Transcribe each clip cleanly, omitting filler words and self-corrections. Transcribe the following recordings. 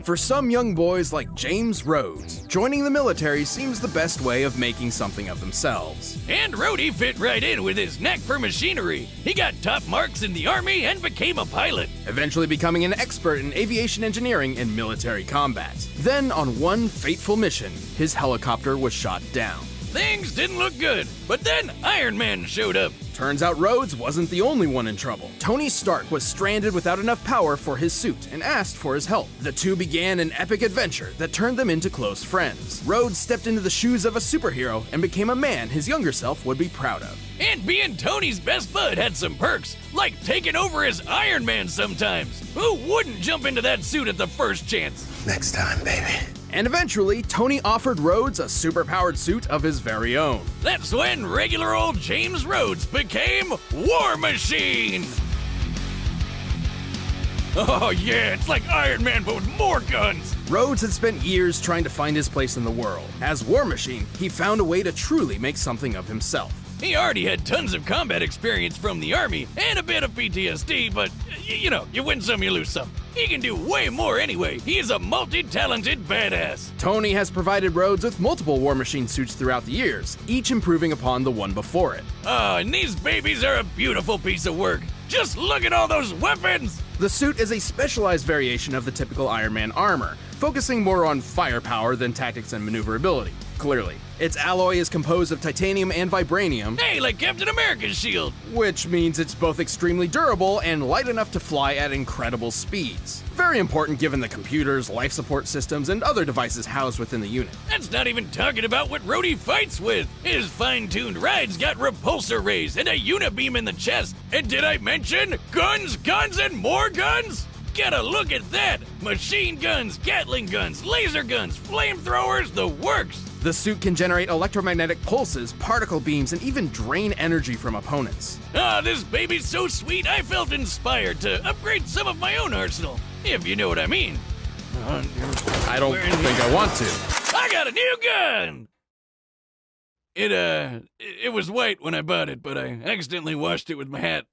For some young boys like James Rhodes, joining the military seems the best way of making something of themselves. And Rhodey fit right in with his knack for machinery. He got top marks in the Army and became a pilot, eventually becoming an expert in aviation engineering and military combat. Then, on one fateful mission, his helicopter was shot down. Things didn't look good, but then Iron Man showed up. Turns out Rhodes wasn't the only one in trouble. Tony Stark was stranded without enough power for his suit and asked for his help. The two began an epic adventure that turned them into close friends. Rhodes stepped into the shoes of a superhero and became a man his younger self would be proud of. And being Tony's best bud had some perks, like taking over as Iron Man sometimes. Who wouldn't jump into that suit at the first chance? Next time, baby. And eventually, Tony offered Rhodes a superpowered suit of his very own. That's when regular old James Rhodes became War Machine! Oh yeah, it's like Iron Man but with more guns! Rhodes had spent years trying to find his place in the world. As War Machine, he found a way to truly make something of himself. He already had tons of combat experience from the Army and a bit of PTSD, but you know, you win some, you lose some. He can do way more anyway. He is a multi-talented badass. Tony has provided Rhodes with multiple War Machine suits throughout the years, each improving upon the one before it. Oh, and these babies are a beautiful piece of work. Just look at all those weapons! The suit is a specialized variation of the typical Iron Man armor, focusing more on firepower than tactics and maneuverability, clearly. Its alloy is composed of titanium and vibranium. Hey, like Captain America's shield! Which means it's both extremely durable and light enough to fly at incredible speeds. Very important given the computers, life support systems, and other devices housed within the unit. That's not even talking about what Rhodey fights with. His fine-tuned rides got repulsor rays and a unibeam in the chest. And did I mention guns, guns, and more guns? Get a look at that! Machine guns, Gatling guns, laser guns, flamethrowers, the works! The suit can generate electromagnetic pulses, particle beams, and even drain energy from opponents. Ah, this baby's so sweet I felt inspired to upgrade some of my own arsenal, if you know what I mean. I don't think I want to. I got a new gun! It was white when I bought it, but I accidentally washed it with my hat.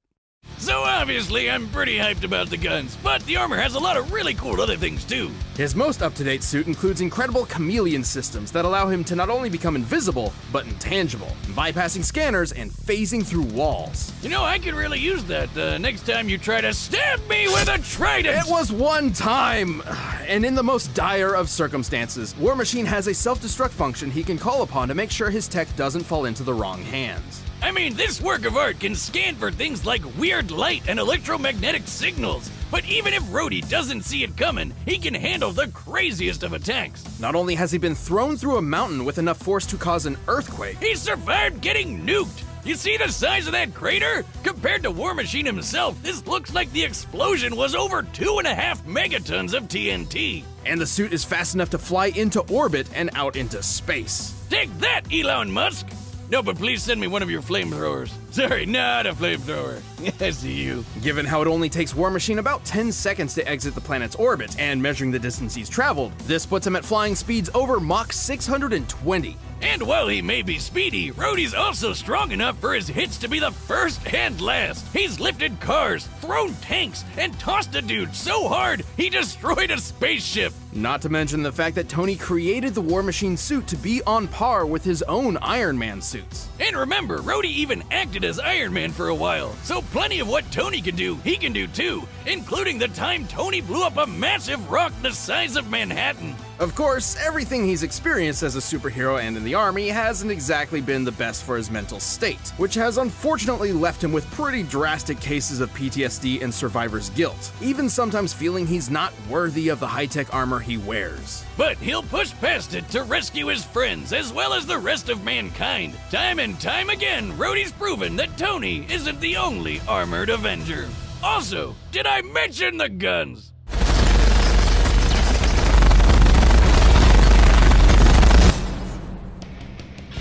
So obviously, I'm pretty hyped about the guns, but the armor has a lot of really cool other things too. His most up-to-date suit includes incredible chameleon systems that allow him to not only become invisible, but intangible, bypassing scanners and phasing through walls. You know, I could really use that next time you try to stab me with a trident! It was one time! And in the most dire of circumstances, War Machine has a self-destruct function he can call upon to make sure his tech doesn't fall into the wrong hands. I mean, this work of art can scan for things like weird light and electromagnetic signals. But even if Rhodey doesn't see it coming, he can handle the craziest of attacks. Not only has he been thrown through a mountain with enough force to cause an earthquake, he survived getting nuked. You see the size of that crater? Compared to War Machine himself, this looks like the explosion was over 2.5 megatons of TNT. And the suit is fast enough to fly into orbit and out into space. Take that, Elon Musk! No, but please send me one of your flamethrowers. Sorry, not a flamethrower. I see you. Given how it only takes War Machine about 10 seconds to exit the planet's orbit, and measuring the distance he's traveled, this puts him at flying speeds over Mach 620. And while he may be speedy, Rhodey's also strong enough for his hits to be the first and last. He's lifted cars, thrown tanks, and tossed a dude so hard he destroyed a spaceship. Not to mention the fact that Tony created the War Machine suit to be on par with his own Iron Man suits. And remember, Rhodey even acted as Iron Man for a while, so plenty of what Tony can do, he can do too, including the time Tony blew up a massive rock the size of Manhattan. Of course, everything he's experienced as a superhero and in the Army hasn't exactly been the best for his mental state, which has unfortunately left him with pretty drastic cases of PTSD and survivor's guilt, even sometimes feeling he's not worthy of the high-tech armor he wears. But he'll push past it to rescue his friends as well as the rest of mankind. Time and time again, Rhodey's proven that Tony isn't the only armored Avenger. Also, did I mention the guns?